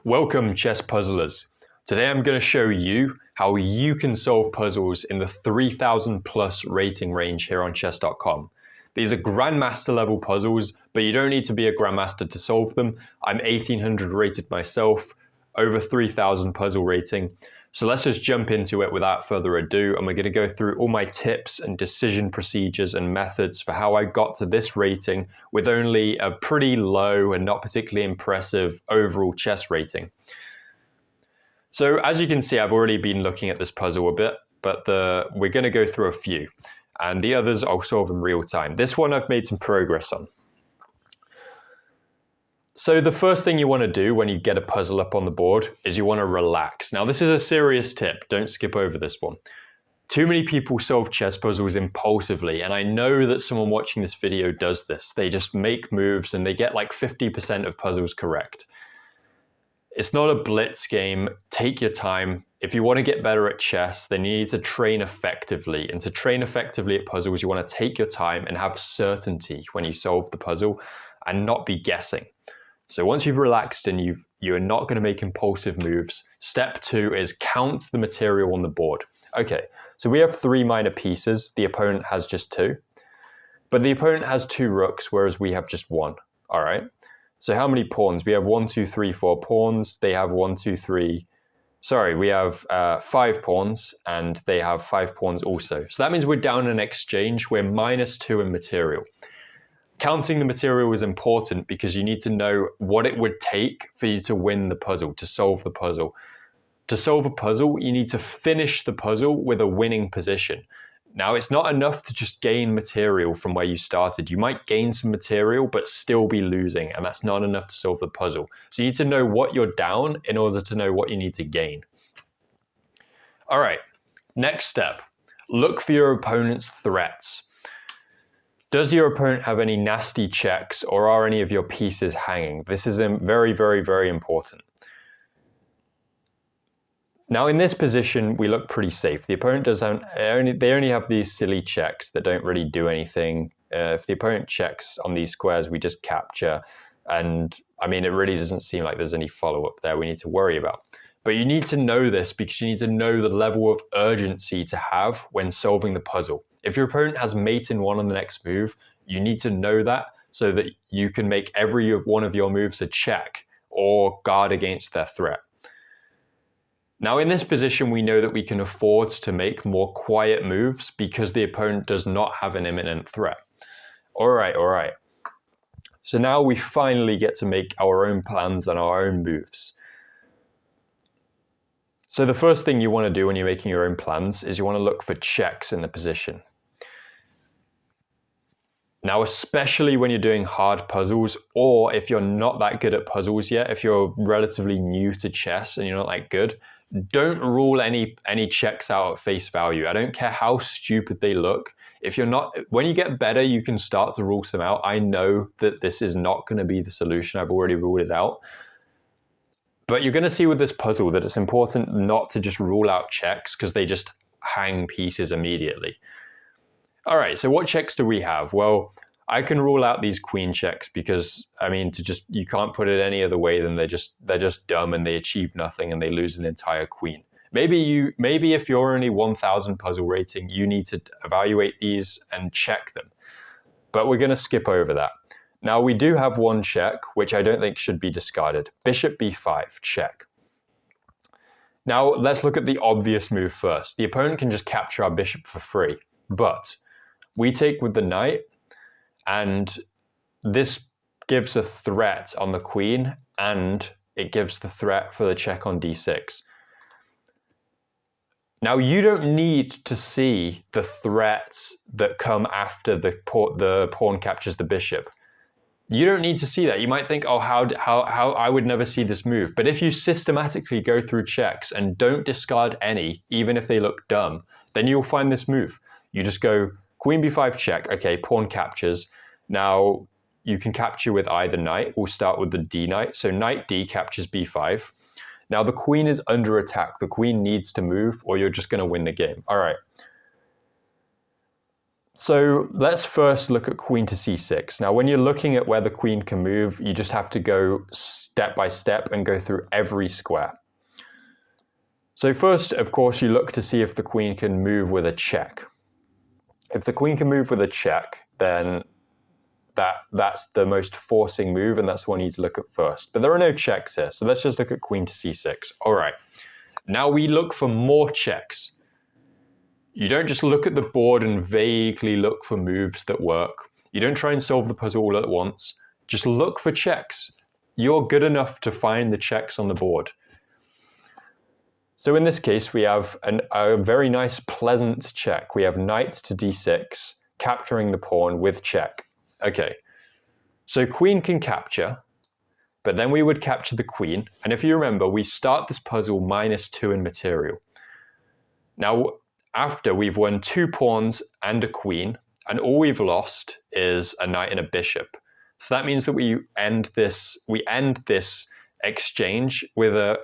Welcome, chess puzzlers. Today I'm going to show you how you can solve puzzles in the 3000 plus rating range here on chess.com. These are grandmaster level puzzles, but you don't need to be a grandmaster to solve them. I'm 1800 rated myself, over 3000 puzzle rating. So let's just jump into it without further ado, and we're going to go through all my tips and decision procedures and methods for how I got to this rating with only a pretty low and not particularly impressive overall chess rating. So as you can see, I've already been looking at this puzzle a bit, but we're going to go through a few, and the others I'll solve in real time. This one I've made some progress on. So the first thing you want to do when you get a puzzle up on the board is you want to relax. Now this is a serious tip, don't skip over this one. Too many people solve chess puzzles impulsively, and I know that someone watching this video does this. They just make moves and they get like 50% of puzzles correct. It's not a blitz game, take your time. If you want to get better at chess, then you need to train effectively. And to train effectively at puzzles, you want to take your time and have certainty when you solve the puzzle and not be guessing. So once you've relaxed and you're not going to make impulsive moves, step 2 is count the material on the board. Okay, so we have 3 minor pieces. The opponent has just 2. But the opponent has 2 rooks, whereas we have just 1. All right. So how many pawns? We have 1, 2, 3, 4 pawns. They have 1, 2, 3. Sorry, we have 5 pawns, and they have 5 pawns also. So that means we're down an exchange. We're -2 in material. Counting the material is important because you need to know what it would take for you to win the puzzle, to solve the puzzle. To solve a puzzle, you need to finish the puzzle with a winning position. Now, it's not enough to just gain material from where you started. You might gain some material, but still be losing, and that's not enough to solve the puzzle. So you need to know what you're down in order to know what you need to gain. All right, next step. Look for your opponent's threats. Does your opponent have any nasty checks, or are any of your pieces hanging? This is very, very, very important. Now in this position, we look pretty safe. The opponent they only have these silly checks that don't really do anything. If the opponent checks on these squares, we just capture. And I mean, it really doesn't seem like there's any follow-up there we need to worry about. But you need to know this because you need to know the level of urgency to have when solving the puzzle. If your opponent has mate in 1 on the next move, you need to know that so that you can make every one of your moves a check or guard against their threat. Now in this position, we know that we can afford to make more quiet moves because the opponent does not have an imminent threat. All right. So now we finally get to make our own plans and our own moves. So the first thing you want to do when you're making your own plans is you want to look for checks in the position. Now, especially when you're doing hard puzzles, or if you're not that good at puzzles yet, if you're relatively new to chess and you're not that good, don't rule any checks out at face value. I don't care how stupid they look. When you get better, you can start to rule some out. I know that this is not going to be the solution. I've already ruled it out. But you're going to see with this puzzle that it's important not to just rule out checks because they just hang pieces immediately. All right, so what checks do we have? Well, I can rule out these queen checks because, I mean, you can't put it any other way than they're just dumb and they achieve nothing and they lose an entire queen. Maybe if you're only 1000 puzzle rating, you need to evaluate these and check them. But we're going to skip over that. Now we do have one check, which I don't think should be discarded. Bishop b5, check. Now let's look at the obvious move first. The opponent can just capture our bishop for free, but we take with the knight, and this gives a threat on the queen, and it gives the threat for the check on d6. Now, you don't need to see the threats that come after the pawn captures the bishop. You don't need to see that. You might think, oh, how I would never see this move. But if you systematically go through checks and don't discard any, even if they look dumb, then you'll find this move. You just go queen b5 check. Okay, pawn captures. Now you can capture with either knight. We'll start with the d knight. So knight d captures b5. Now the queen is under attack. The queen needs to move or you're just going to win the game. All right. So let's first look at queen to c6. Now, when you're looking at where the queen can move, you just have to go step by step and go through every square. So first, of course, you look to see if the queen can move with a check. If the queen can move with a check, then that's the most forcing move, and that's the one you need to look at first. But there are no checks here, so let's just look at queen to c6. All right, now we look for more checks. You don't just look at the board and vaguely look for moves that work. You don't try and solve the puzzle all at once. Just look for checks. You're good enough to find the checks on the board. So in this case, we have a very nice, pleasant check. We have knight to d6, capturing the pawn with check. Okay, so queen can capture, but then we would capture the queen. And if you remember, we start this puzzle -2 in material. Now, after we've won 2 pawns and a queen, and all we've lost is a knight and a bishop. So that means that we end this exchange with a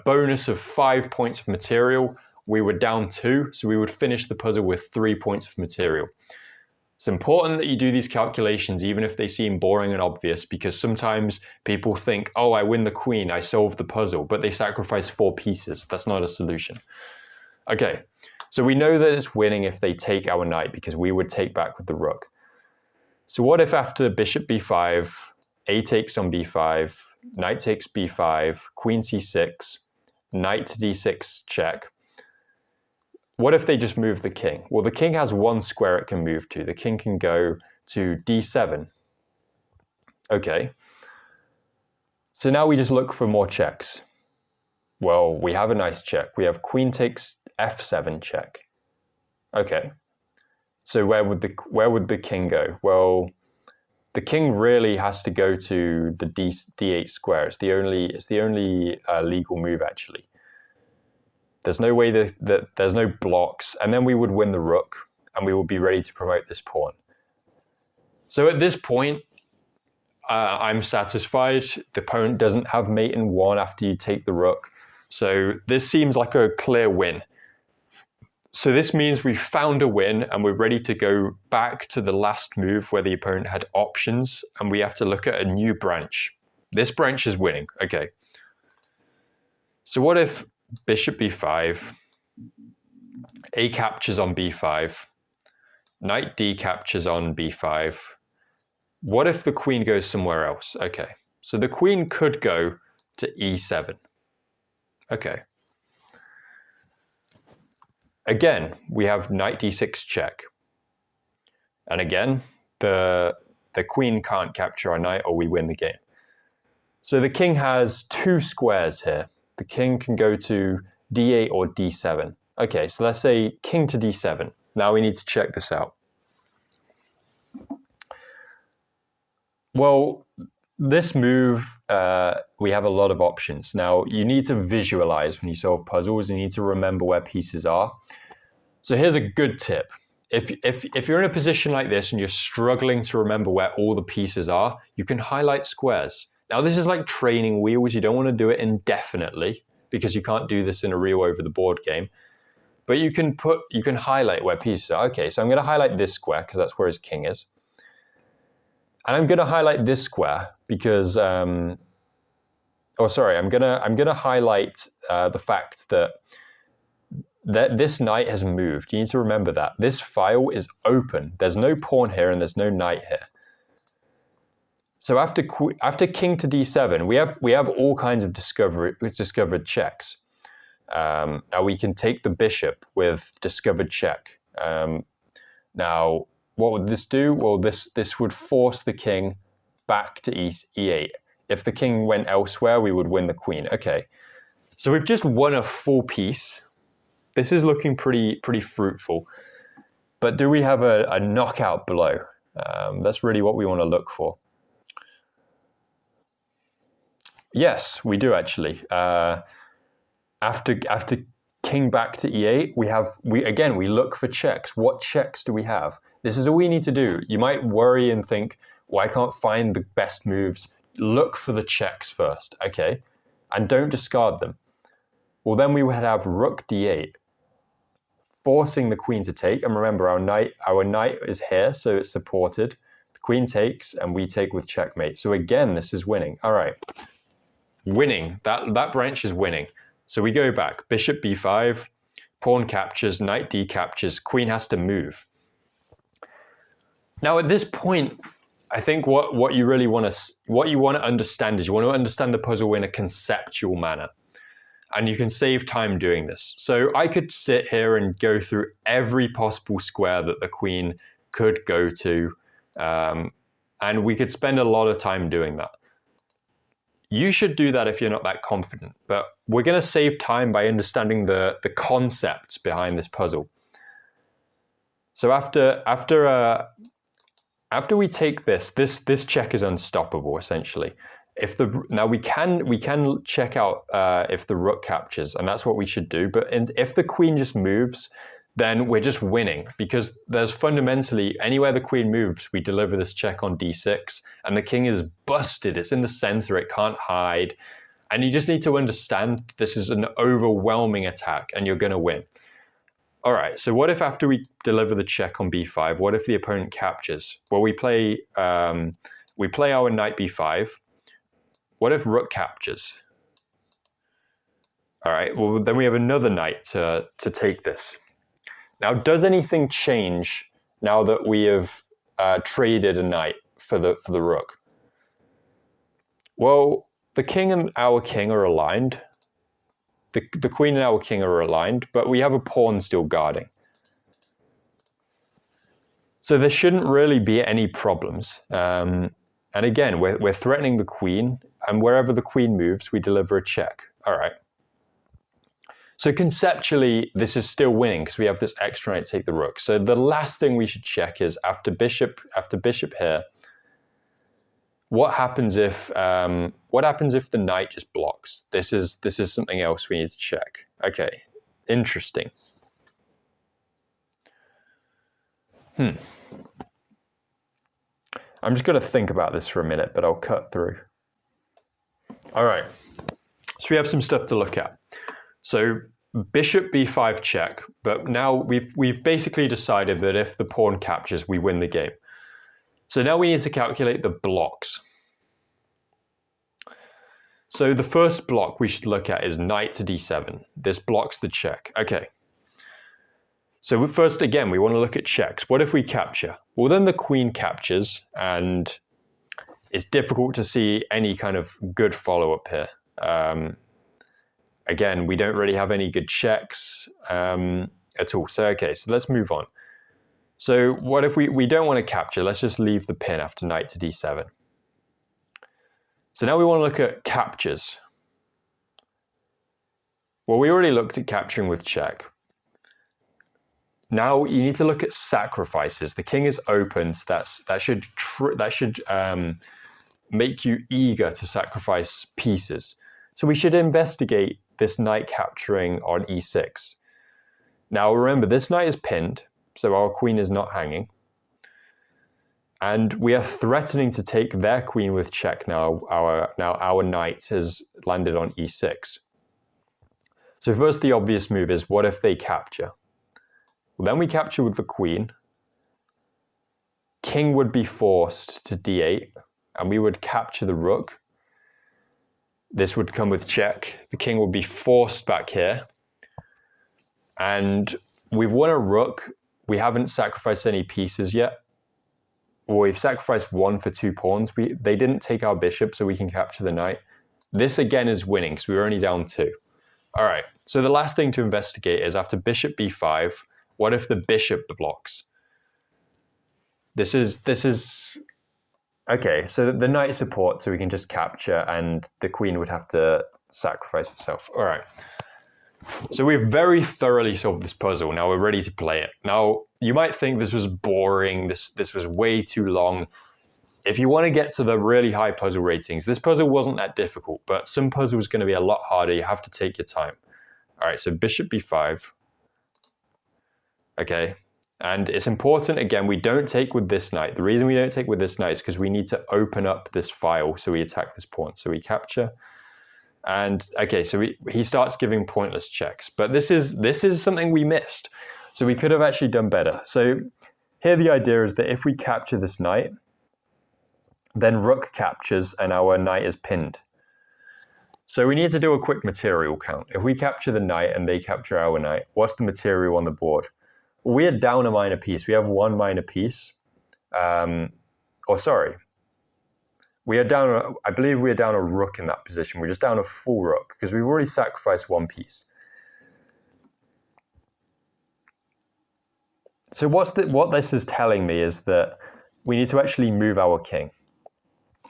bonus of 5 points of material. We were down 2, so we would finish the puzzle with 3 points of material. It's important that you do these calculations even if they seem boring and obvious, because sometimes people think, oh, I win the queen, I solved the puzzle, but they sacrifice 4 pieces. That's not a solution. Okay, so we know that it's winning if they take our knight, because we would take back with the rook. So what if after bishop b5, a takes on b5, knight takes b5, queen c6, knight to d6 check. What if they just move the king? Well, the king has 1 square it can move to. The king can go to d7. Okay. So now we just look for more checks. Well, we have a nice check. We have queen takes f7 check. Okay. So where would the king go? Well, the king really has to go to the d8 square. It's the only legal move, actually. There's no way that there's no blocks, and then we would win the rook, and we would be ready to promote this pawn. So at this point, I'm satisfied. The opponent doesn't have mate in 1 after you take the rook. So this seems like a clear win. So this means we've found a win, and we're ready to go back to the last move where the opponent had options, and we have to look at a new branch. This branch is winning. Okay. So what if bishop b5, a captures on b5, knight d captures on b5. What if the queen goes somewhere else? Okay, so the queen could go to e7. Okay. Again, we have knight d6 check. And again, the queen can't capture our knight or we win the game. So the king has 2 squares here. The king can go to d8 or d7. Okay, so let's say king to d7. Now we need to check this out. Well, this move, we have a lot of options. Now, you need to visualize when you solve puzzles. You need to remember where pieces are. So here's a good tip. If you're in a position like this and you're struggling to remember where all the pieces are, you can highlight squares. Now, this is like training wheels. You don't want to do it indefinitely because you can't do this in a real over-the-board game. But you can highlight where pieces are. Okay, so I'm going to highlight this square because that's where his king is. And I'm going to highlight this square because, I'm going to highlight the fact that this knight has moved. You need to remember that. This file is open. There's no pawn here and there's no knight here. So after king to d7, we have all kinds of discovered checks. Now we can take the bishop with discovered check. Now, what would this do? Well, this would force the king back to e8. If the king went elsewhere, we would win the queen. Okay, so we've just won a full piece. This is looking pretty fruitful. But do we have a knockout blow? That's really what we want to look for. Yes, we do actually. After king back to e8, we look for checks. What checks do we have? This is all we need to do. You might worry and think, well, I can't find the best moves. Look for the checks first, okay? And don't discard them. Well, then we would have rook d8, forcing the queen to take. And remember, our knight is here, so it's supported. The queen takes, and we take with checkmate. So again, this is winning. All right, winning. That branch is winning. So we go back. Bishop b5, pawn captures, knight d captures, queen has to move. Now at this point, I think what you really want to understand is you want to understand the puzzle in a conceptual manner. And you can save time doing this. So I could sit here and go through every possible square that the queen could go to, and we could spend a lot of time doing that. You should do that if you're not that confident, but we're going to save time by understanding the concepts behind this puzzle. So after we take this check is unstoppable essentially. Now we can check out if the rook captures, and that's what we should do. But if the queen just moves, then we're just winning, because there's fundamentally anywhere the queen moves, we deliver this check on d6, and the king is busted. It's in the center. It can't hide, and you just need to understand this is an overwhelming attack, and you're going to win. All right. So what if after we deliver the check on b5, what if the opponent captures? Well, we play our knight b5. What if rook captures? All right, well, then we have another knight to take this. Now, does anything change now that we have traded a knight for the rook? Well, the king and our king are aligned. The queen and our king are aligned, but we have a pawn still guarding. So there shouldn't really be any problems. And again, we're threatening the queen, and wherever the queen moves, we deliver a check. All right. So conceptually, this is still winning because we have this extra knight take the rook. So the last thing we should check is after bishop here, what happens if the knight just blocks? This is something else we need to check. Okay, interesting. I'm just going to think about this for a minute, but I'll cut through. All right, so we have some stuff to look at. So bishop b5 check, but now we've basically decided that if the pawn captures, we win the game. So now we need to calculate the blocks. So the first block we should look at is knight to d7. This blocks the check. Okay. So first, again, we want to look at checks. What if we capture? Well, then the queen captures, and it's difficult to see any kind of good follow-up here. Again, we don't really have any good checks at all. So, okay, so let's move on. So what if we don't want to capture? Let's just leave the pin after knight to d7. So now we want to look at captures. Well, we already looked at capturing with check. Now you need to look at sacrifices. The king is open, so that should make you eager to sacrifice pieces. So we should investigate this knight capturing on e6. Now remember, this knight is pinned, so our queen is not hanging. And we are threatening to take their queen with check now. Our knight has landed on e6. So first, the obvious move is, what if they capture? Well, then we capture with the queen. King would be forced to d8, and we would capture the rook. This would come with check. The king would be forced back here. And we've won a rook. We haven't sacrificed any pieces yet. Well, we've sacrificed one for 2 pawns. They didn't take our bishop, so we can capture the knight. This again is winning, because we were only down 2. All right, so the last thing to investigate is after bishop b5, what if the bishop blocks? This is okay, so the knight supports, so we can just capture, and the queen would have to sacrifice itself. All right. So we've very thoroughly solved this puzzle. Now we're ready to play it. Now, you might think this was boring, this was way too long. If you want to get to the really high puzzle ratings, this puzzle wasn't that difficult, but some puzzles are going to be a lot harder. You have to take your time. All right, so bishop b5. Okay, and it's important, again, we don't take with this knight. The reason we don't take with this knight is because we need to open up this file, so we attack this pawn. So we capture. And okay, so he starts giving pointless checks, but this is something we missed. So we could have actually done better. So here the idea is that if we capture this knight, then rook captures and our knight is pinned. So we need to do a quick material count. If we capture the knight and they capture our knight, what's the material on the board? Well, we are down a minor piece. We have one minor piece. We are down, I believe we are down a rook in that position. We're just down a full rook because we've already sacrificed one piece. So what this is telling me is that we need to actually move our king.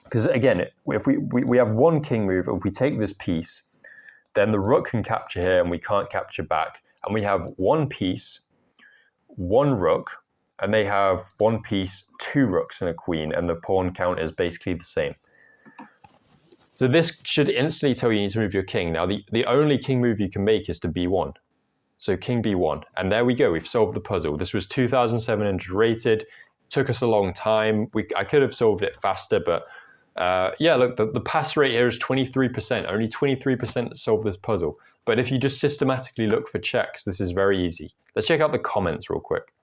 Because again, if we have one king move, if we take this piece, then the rook can capture here and we can't capture back. And we have one piece, one rook, and they have one piece, two rooks and a queen, and the pawn count is basically the same. So this should instantly tell you need to move your king. Now, the only king move you can make is to b1. So king b1. And there we go, we've solved the puzzle. This was 2,700 rated. It took us a long time. I could have solved it faster, but yeah, look, the pass rate here is 23%. Only 23% solve this puzzle. But if you just systematically look for checks, this is very easy. Let's check out the comments real quick.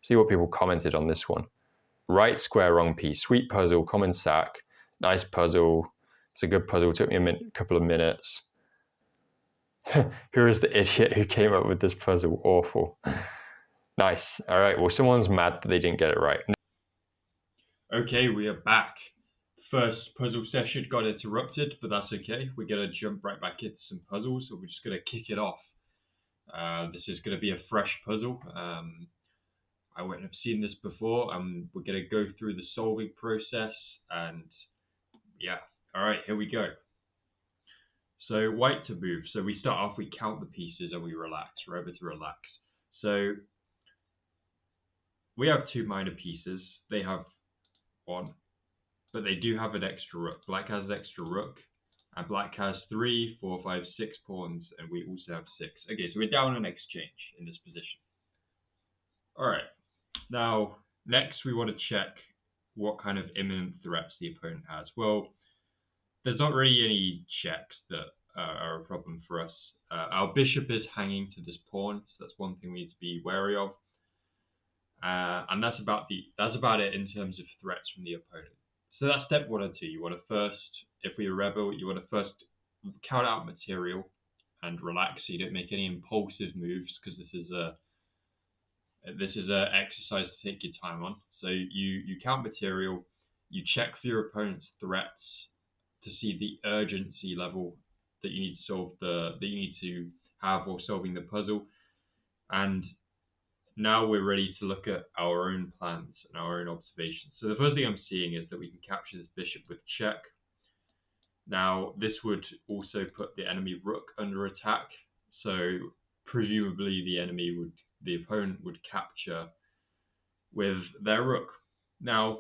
See what people commented on this one. Right square, wrong piece. Sweet puzzle, common sack. Nice puzzle. It's a good puzzle. It took me a couple of minutes. Who is the idiot who came up with this puzzle? Awful. Nice. All right. Well, someone's mad that they didn't get it right. Okay, we are back. First puzzle session got interrupted, but that's okay. We're going to jump right back into some puzzles, so we're just going to kick it off. This is going to be a fresh puzzle. I wouldn't have seen this before, and we're going to go through the solving process, and yeah. All right, here we go. So white to move. So we start off, we count the pieces, and we relax. Remember to relax. So we have two minor pieces. They have one, but they do have an extra rook. Black has an extra rook, and black has 3, 4, 5, 6 pawns, and we also have 6. Okay, so we're down an exchange in this position. All right. Now, next we want to check what kind of imminent threats the opponent has. Well, there's not really any checks that are a problem for us. Our bishop is hanging to this pawn, so that's one thing we need to be wary of. And that's about it in terms of threats from the opponent. So that's step 1 and 2. You want to first, if we are rebel, you want to first count out material and relax, so you don't make any impulsive moves, because this is a exercise to take your time on. So you count material, you check for your opponent's threats to see the urgency level that you need to solve that you need to have while solving the puzzle. And now we're ready to look at our own plans and our own observations. So the first thing I'm seeing is that we can capture this bishop with check. Now this would also put the enemy rook under attack. So presumably the opponent would capture with their rook. Now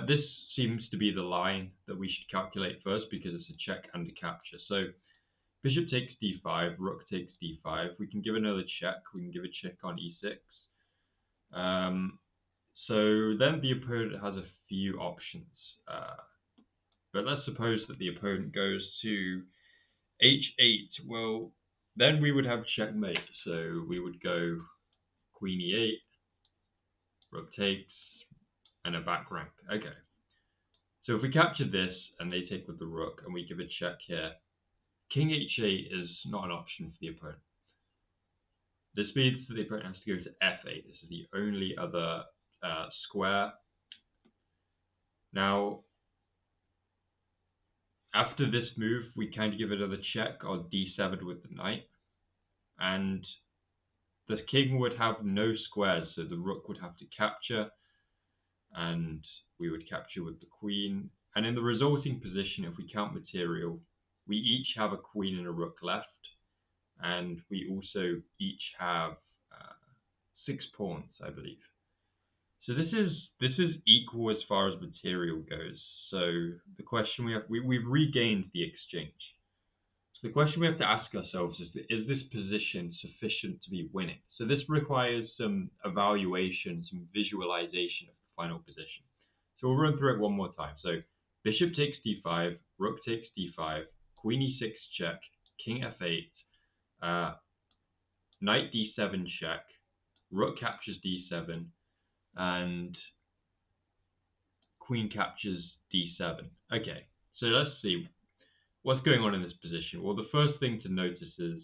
this seems to be the line that we should calculate first, because it's a check and a capture. So bishop takes d5, rook takes d5. We can give another check. We can give a check on e6. So then the opponent has a few options. But let's suppose that the opponent goes to h8. Well, then we would have checkmate. So we would go queen e8, rook takes, and a back rank. Okay. So if we capture this and they take with the rook and we give a check here, king h8 is not an option for the opponent. This means that the opponent has to go to f8. This is the only other square. Now, after this move, we kind of give another check on d7 with the knight. And the king would have no squares, so the rook would have to capture, and we would capture with the queen. And in the resulting position, if we count material, we each have a queen and a rook left, and we also each have 6 pawns, I believe. So this is equal as far as material goes. So the question we've regained the exchange. So the question we have to ask ourselves is this position sufficient to be winning? So this requires some evaluation, some visualization of the final position. So we'll run through it one more time. So bishop takes d5, rook takes d5, queen e6 check, king f8, knight d7 check, rook captures d7, and queen captures d7. Okay, so let's see what's going on in this position. Well, the first thing to notice is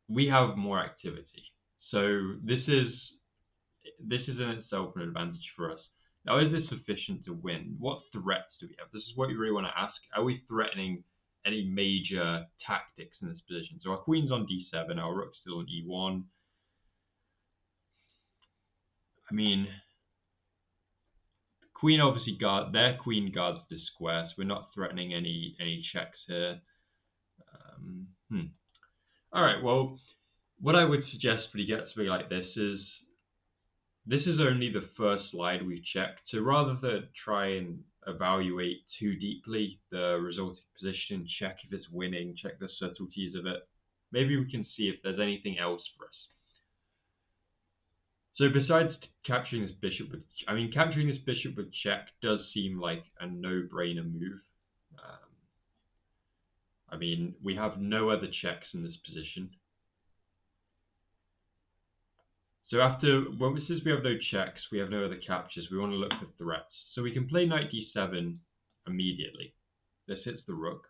we have more activity. So this is in itself an advantage for us. Now, is this sufficient to win? What threats do we have? This is what you really want to ask. Are we threatening any major tactics in this position? So our queen's on d7, our rook's still on e1. I mean, queen obviously their queen guards this square, so we're not threatening any checks here. All right, well, what I would suggest when you get something like this is only the first slide we've checked. So rather than try and evaluate too deeply the resulting position, check if it's winning, check the subtleties of it, maybe we can see if there's anything else for us. So besides capturing this bishop with check does seem like a no-brainer move. I mean, we have no other checks in this position. So since we have no checks, we have no other captures, we want to look for threats. So we can play knight d7 immediately. This hits the rook.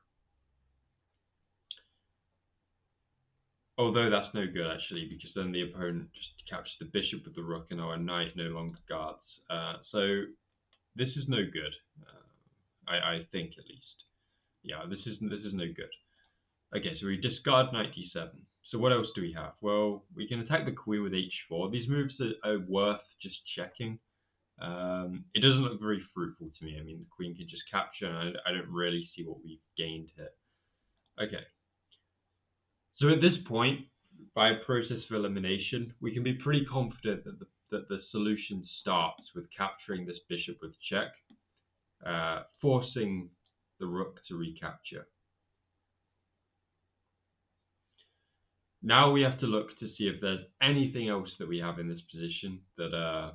Although that's no good actually, because then the opponent just captures the bishop with the rook and our knight no longer guards. So this is no good, I think at least. Yeah, this is no good. Okay, so we discard knight d7. So what else do we have? Well, we can attack the queen with h4. These moves are worth just checking. It doesn't look very fruitful to me. I mean, the queen can just capture, and I don't really see what we've gained here. Okay. So at this point, by a process of elimination, we can be pretty confident that the solution starts with capturing this bishop with check, forcing the rook to recapture. Now we have to look to see if there's anything else that we have in this position that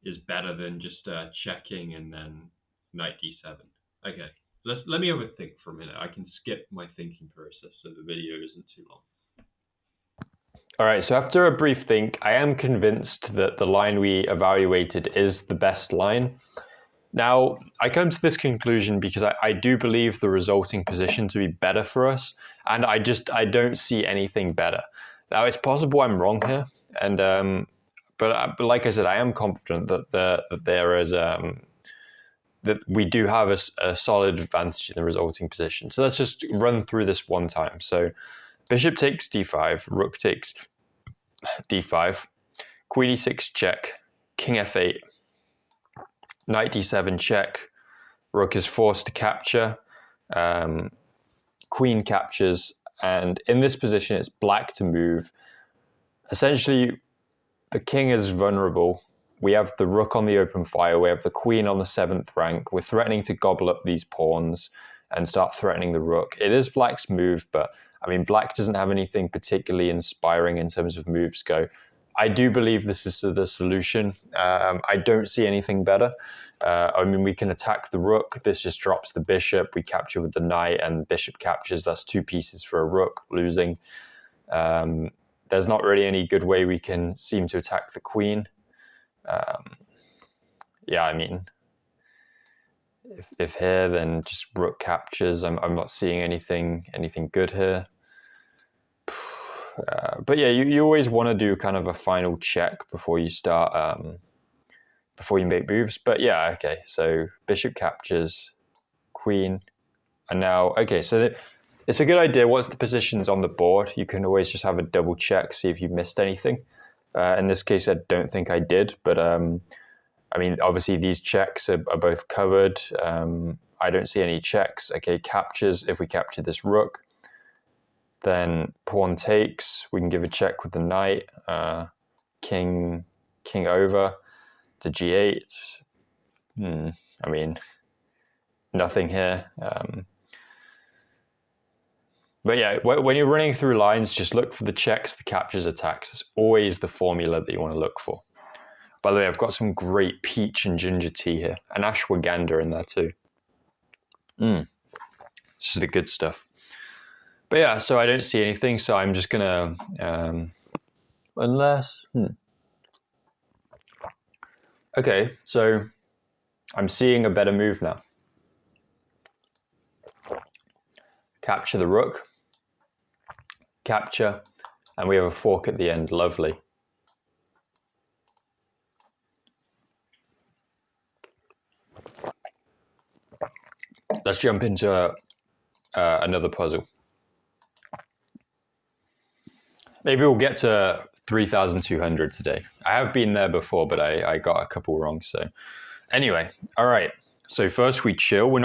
is better than just checking and then knight d7. Okay, let me overthink for a minute. I can skip my thinking process so the video isn't too long. All right, so after a brief think, I am convinced that the line we evaluated is the best line. Now, I come to this conclusion because I do believe the resulting position to be better for us, and I don't see anything better. Now, it's possible I'm wrong here, and but like I said, I am confident that there is that we do have a solid advantage in the resulting position. So let's just run through this one time. So bishop takes d5, rook takes d5, queen e6 check, king f8, knight d7 check, rook is forced to capture, queen captures, and in this position it's black to move. Essentially, the king is vulnerable. We have the rook on the open file, we have the queen on the 7th rank. We're threatening to gobble up these pawns and start threatening the rook. It is black's move, but I mean, black doesn't have anything particularly inspiring in terms of moves go. I do believe this is the solution. I don't see anything better. I mean, we can attack the rook. This just drops the bishop. We capture with the knight, and bishop captures. That's 2 pieces for a rook, losing. There's not really any good way we can seem to attack the queen. Yeah, I mean, if here, then just rook captures. I'm not seeing anything good here. But yeah, you always want to do kind of a final check before you start, before you make moves. But yeah, okay, so bishop captures, queen, and now, okay, so it's a good idea. Once the position's on the board, you can always just have a double check, see if you missed anything. In this case, I don't think I did, but I mean, obviously these checks are both covered. I don't see any checks. Okay, captures, if we capture this rook, then pawn takes, we can give a check with the knight, king over to g8. I mean, nothing here. But yeah, when you're running through lines, just look for the checks, the captures, attacks. It's always the formula that you want to look for. By the way, I've got some great peach and ginger tea here, and ashwagandha in there too. This is the good stuff. But yeah, so I don't see anything, so I'm just gonna, unless, okay, so I'm seeing a better move now. Capture the rook, capture, and we have a fork at the end, lovely. Let's jump into another puzzle. Maybe we'll get to 3,200 today. I have been there before, but I got a couple wrong. So anyway, all right. So first we chill.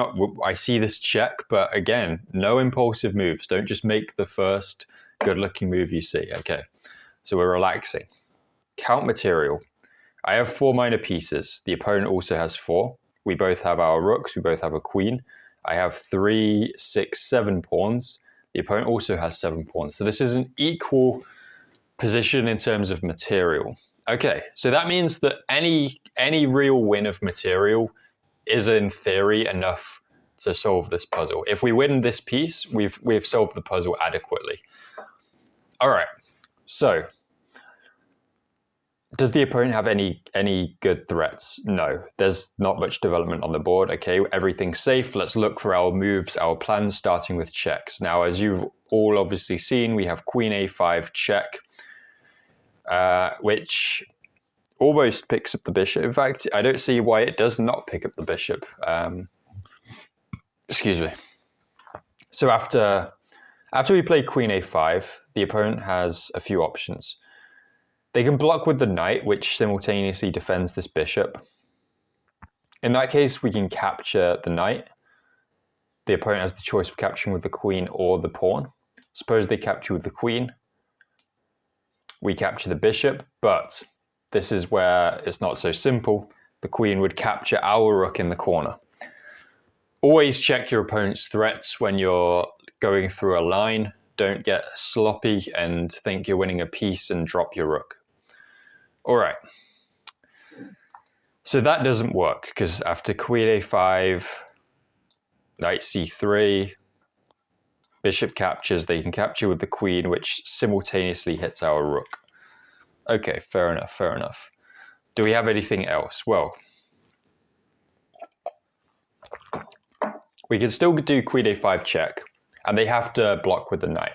I see this check, but again, no impulsive moves. Don't just make the first good-looking move you see. Okay. So we're relaxing. Count material. I have 4 minor pieces. The opponent also has 4. We both have our rooks. We both have a queen. I have 3, 6, 7 pawns. The opponent also has 7 pawns. So this is an equal position in terms of material. Okay, so that means that any real win of material is in theory enough to solve this puzzle. If we win this piece, we've solved the puzzle adequately. All right, so does the opponent have any good threats? No, there's not much development on the board. Okay, everything's safe. Let's look for our moves, our plans, starting with checks. Now, as you've all obviously seen, we have Queen A5 check, which almost picks up the bishop. In fact, I don't see why it does not pick up the bishop. Excuse me. So after we play Queen A5, the opponent has a few options. They can block with the knight, which simultaneously defends this bishop. In that case, we can capture the knight. The opponent has the choice of capturing with the queen or the pawn. Suppose they capture with the queen. We capture the bishop, but this is where it's not so simple. The queen would capture our rook in the corner. Always check your opponent's threats when you're going through a line. Don't get sloppy and think you're winning a piece and drop your rook. All right. So that doesn't work because after Queen A5, Knight C3, bishop captures. They can capture with the queen, which simultaneously hits our rook. Okay, fair enough, fair enough. Do we have anything else? Well, we can still do Queen A5 check, and they have to block with the knight,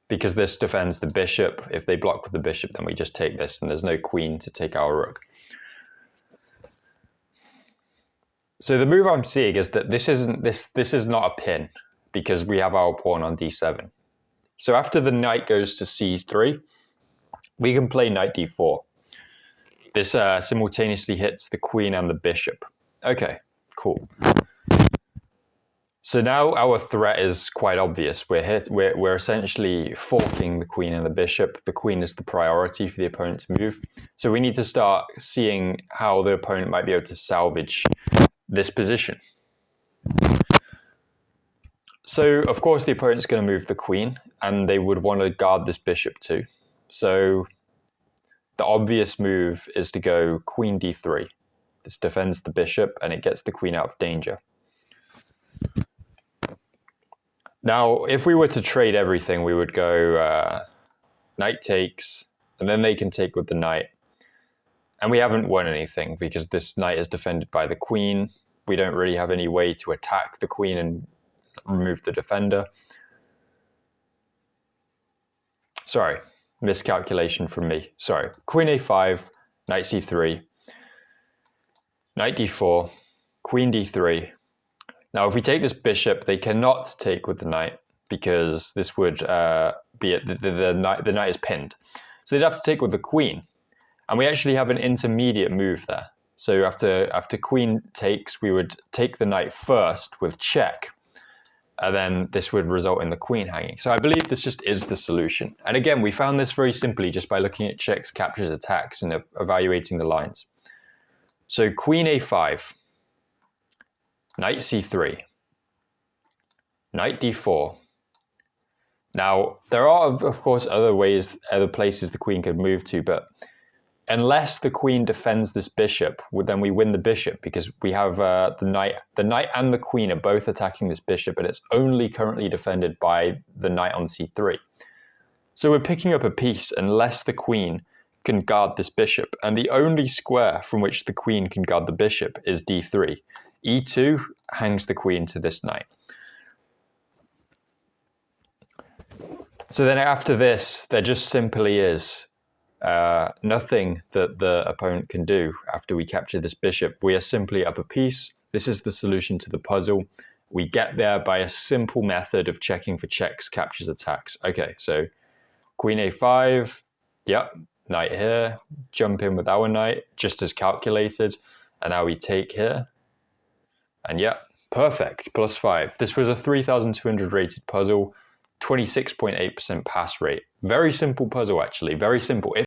because this defends the bishop. If they block with the bishop, then we just take this, and there's no queen to take our rook. So the move I'm seeing is that this is not a pin, because we have our pawn on d7. So after the knight goes to c3, we can play knight d4. This simultaneously hits the queen and the bishop. Okay, cool. So now our threat is quite obvious. We're essentially forking the queen and the bishop. The queen is the priority for the opponent to move. So we need to start seeing how the opponent might be able to salvage this position. So of course the opponent's going to move the queen, and they would want to guard this bishop too. So the obvious move is to go queen d3. This defends the bishop and it gets the queen out of danger. Now, if we were to trade everything, we would go knight takes, and then they can take with the knight. And we haven't won anything because this knight is defended by the queen. We don't really have any way to attack the queen and remove the defender. Sorry, miscalculation from me. Sorry. Queen a5, knight c3, knight d4, queen d3. Now, if we take this bishop, they cannot take with the knight because this would be the knight is pinned. So they'd have to take with the queen. And we actually have an intermediate move there. So after queen takes, we would take the knight first with check. And then this would result in the queen hanging. So I believe this just is the solution. And again, we found this very simply just by looking at checks, captures, attacks, and evaluating the lines. So queen a5, knight c3, knight d4. Now, there are, of course, other places the queen could move to, but unless the queen defends this bishop, then we win the bishop because we have the knight. The knight and the queen are both attacking this bishop, and it's only currently defended by the knight on c3. So we're picking up a piece unless the queen can guard this bishop, and the only square from which the queen can guard the bishop is d3. e2 hangs the queen to this knight. So then after this, there just simply is nothing that the opponent can do after we capture this bishop. We are simply up a piece. This is the solution to the puzzle. We get there by a simple method of checking for checks, captures, attacks. Okay, so queen a5, yep, knight here, jump in with our knight, just as calculated, and now we take here, and yep, perfect, +5. This was a 3,200 rated puzzle, 26.8% pass rate. Very simple puzzle actually, very simple.